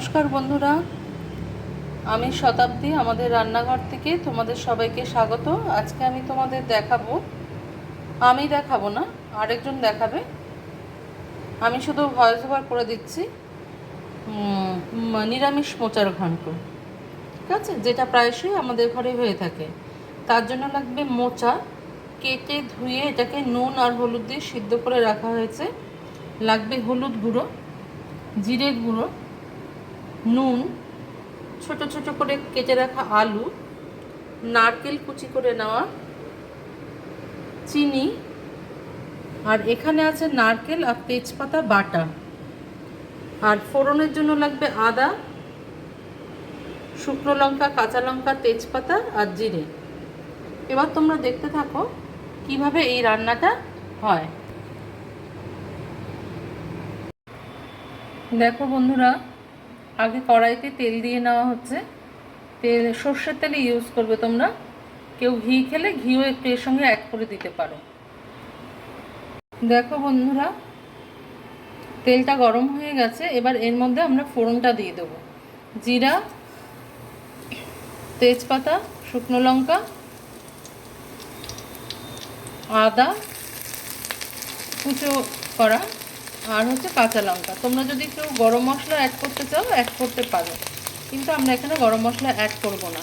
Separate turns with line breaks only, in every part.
নমস্কার বন্ধুরা, আমি শতাব্দী আমাদের রান্নাঘর থেকে তোমাদের সবাইকে স্বাগত। আজকে আমি তোমাদের দেখাবো, আমি দেখাবো না, আরেকজন দেখাবে। আমি শুধু ভয়েস ওভার করে দিচ্ছি। নিরামিষ মোচার ঘন্ট, ঠিক আছে, যেটা প্রায়শই আমাদের ঘরে হয়ে থাকে। তার জন্য লাগবে মোচা, কেটে ধুয়ে এটাকে নুন আর হলুদ দিয়ে সিদ্ধ করে রাখা হয়েছে। লাগবে হলুদ গুঁড়ো, জিরে গুঁড়ো, নুন, ছোট ছোট করে কেটে রাখা আলু, নারকেল কুচি করে নেওয়া, চিনি, আর এখানে আছে নারকেল আর তেজপাতা বাটা। আর ফোড়নের জন্য লাগবে আদা, শুকনো লঙ্কা, কাঁচা লঙ্কা, তেজপাতা আর জিরে। এবার তোমরা দেখতে থাকো কিভাবে এই রান্নাটা হয়। দেখো বন্ধুরা, আগে কড়াইতে তেল দিয়ে নেওয়া হচ্ছে। তেল সর্ষের তেলে ইউজ করবে তোমরা। কেউ ঘি খেলে ঘিও একটু এর সঙ্গে অ্যাড করে দিতে পারো। দেখো বন্ধুরা, তেলটা গরম হয়ে গেছে। এবার এর মধ্যে আমরা ফোড়নটা দিয়ে দেবো। জিরা, তেজপাতা, শুকনো লঙ্কা, আদা কুচো করা, আর হচ্ছে কাঁচা লঙ্কা। তোমরা যদি কেউ গরম মশলা অ্যাড করতে চাও অ্যাড করতে পারো, কিন্তু আমরা এখানে গরম মশলা অ্যাড করব না।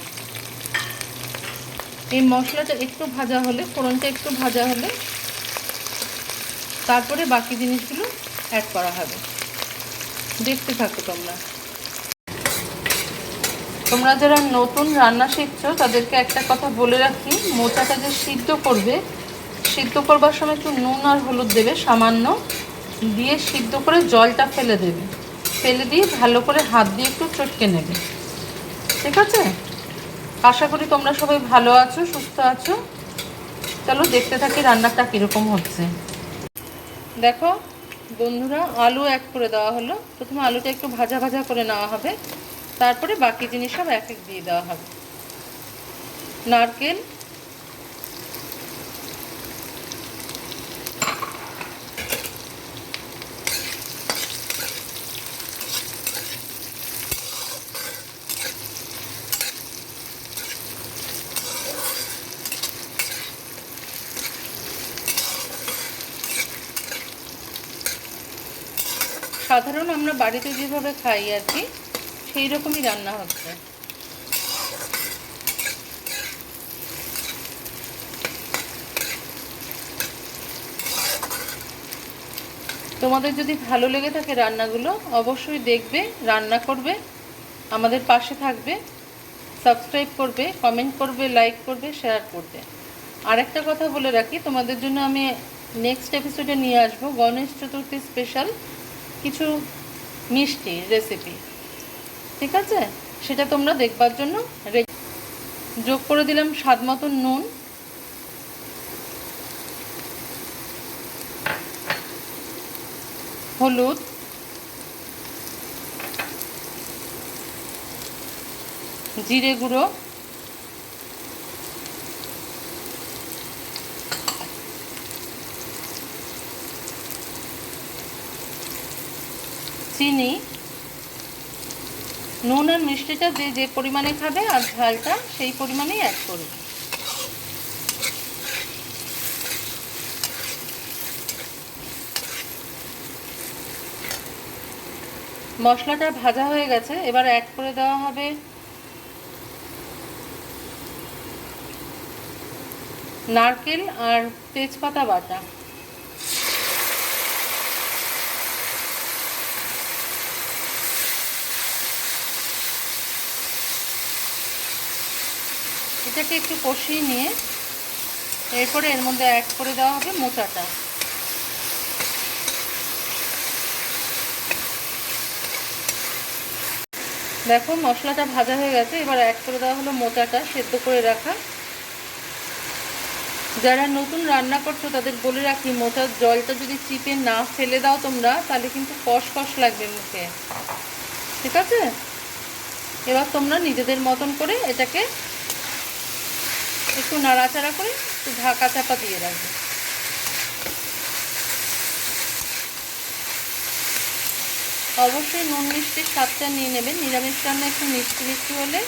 এই মশলাটা একটু ভাজা হলে, ফোড়নটা একটু ভাজা হলে তারপরে বাকি জিনিসগুলো অ্যাড করা হবে। দেখতে থাকো তোমরা। তোমরা যারা নতুন রান্না শিখছো তাদেরকে একটা কথা বলে রাখি, মোচাটা যে সিদ্ধ করবে, সিদ্ধ করবার সময় একটু নুন আর হলুদ দেবে সামান্য, দিয়ে সিদ্ধ করে জলটা ফেলে দেবে। ফেলে দিয়ে ভালো করে হাত দিয়ে একটু চটকে নেবে, ঠিক আছে? আশা করি তোমরা সবাই ভালো আছো, সুস্থ আছো। চলো দেখতে থাকি রান্নাটা কীরকম হচ্ছে। দেখো বন্ধুরা, আলু অ্যাড করে দেওয়া হলো। প্রথমে আলুটা একটু ভাজা ভাজা করে নেওয়া হবে, তারপরে বাকি জিনিস সব এক এক দিয়ে দেওয়া হবে। নারকেল, সাধারণ আমরা বাড়িতে যেভাবে খাই আর কি, সেই রকমই রান্না হচ্ছে। তোমাদের যদি ভালো লেগে থাকে রান্নাগুলো, অবশ্যই দেখবে, রান্না করবে, আমাদের পাশে থাকবে, সাবস্ক্রাইব করবে, কমেন্ট করবে, লাইক করবে, শেয়ার করবে। আর একটা কথা বলে রাখি, তোমাদের জন্য আমি নেক্সট এপিসোডে নিয়ে আসবো গণেশ চতুর্থী স্পেশাল কিছু মিষ্টি রেসিপি, ঠিক আছে? সেটা তোমরা দেখবার জন্য যোগ করে দিলাম স্বাদ মতন নুন, হলুদ, জিরে গুঁড়ো, চিনি। নুন আর মিষ্টিটা যে যে পরিমাণে খাবে আর ঝালটা সেই পরিমাণেই অ্যাড করবে। মশলাটা ভাজা হয়ে গেছে। এবার অ্যাড করে দেওয়া হবে নারকেল আর তেজপাতা বাটা। এটাকে একটু কষিয়ে নিয়ে এরপরে এর মধ্যে অ্যাড করে দেওয়া হবে মোচাটা। দেখো মশলাটা ভাজা হয়ে গেছে। এবার অ্যাড করে দেওয়া হলো মোচাটা সেদ্ধ করে রাখা। যারা নতুন রান্না করছো তাদের বলে রাখি, মোচার জলটা যদি চিপে না ফেলে দাও তোমরা, তাহলে কিন্তু কষ লাগবে মুখে, ঠিক আছে? এবার তোমরা নিজেদের মতন করে এটাকে একটু নাড়াচাড়া করে একটু ঢাকা চাপা দিয়ে রাখবে। অবশ্যই নুন মিষ্টির স্বাদটা নিয়ে নেবেন। নিরামিষ রান্না একটু মিষ্টি মিষ্টি হলে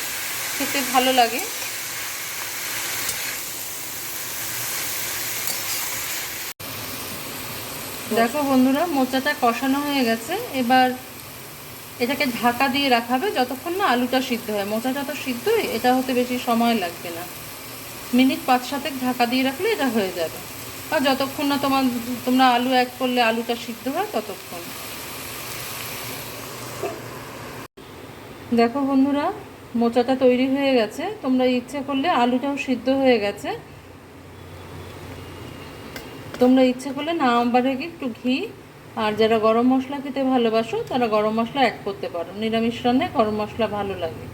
খেতে ভালো লাগে। দেখো বন্ধুরা, মোচাটা কষানো হয়ে গেছে। এবার এটাকে ঢাকা দিয়ে রাখাবে যতক্ষণ না আলুটা সিদ্ধ হয়। মোচাটা তো সিদ্ধই, এটা হতে বেশি সময় লাগবে না। মিনিট 5-7 ঢাকা দিয়ে রাখলে এটা হয়ে যাবে। আর যতক্ষণ না তোমরা আলু অ্যাড করলে আলুটা সিদ্ধ হয় ততক্ষণ। দেখো বন্ধুরা, মোচাটা তৈরি হয়ে গেছে। তোমরা ইচ্ছে করলে আলুটাও সিদ্ধ হয়ে গেছে। তোমরা ইচ্ছে করলে নামাবার আগে একটু ঘি আর যারা গরম মশলা খেতে ভালোবাসো তারা গরম মশলা অ্যাড করতে পারো। নিরামিষ রান্নায় গরম মশলা ভালো লাগে।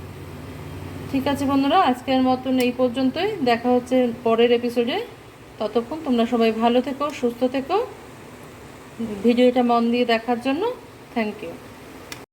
ঠিক আছে বন্ধুরা, আজকের মতন এই পর্যন্তই। দেখা হচ্ছে পরের এপিসোডে। ততক্ষণ তোমরা সবাই ভালো থেকো, সুস্থ থেকো। ভিডিওটা মন দিয়ে দেখার জন্য থ্যাংক ইউ।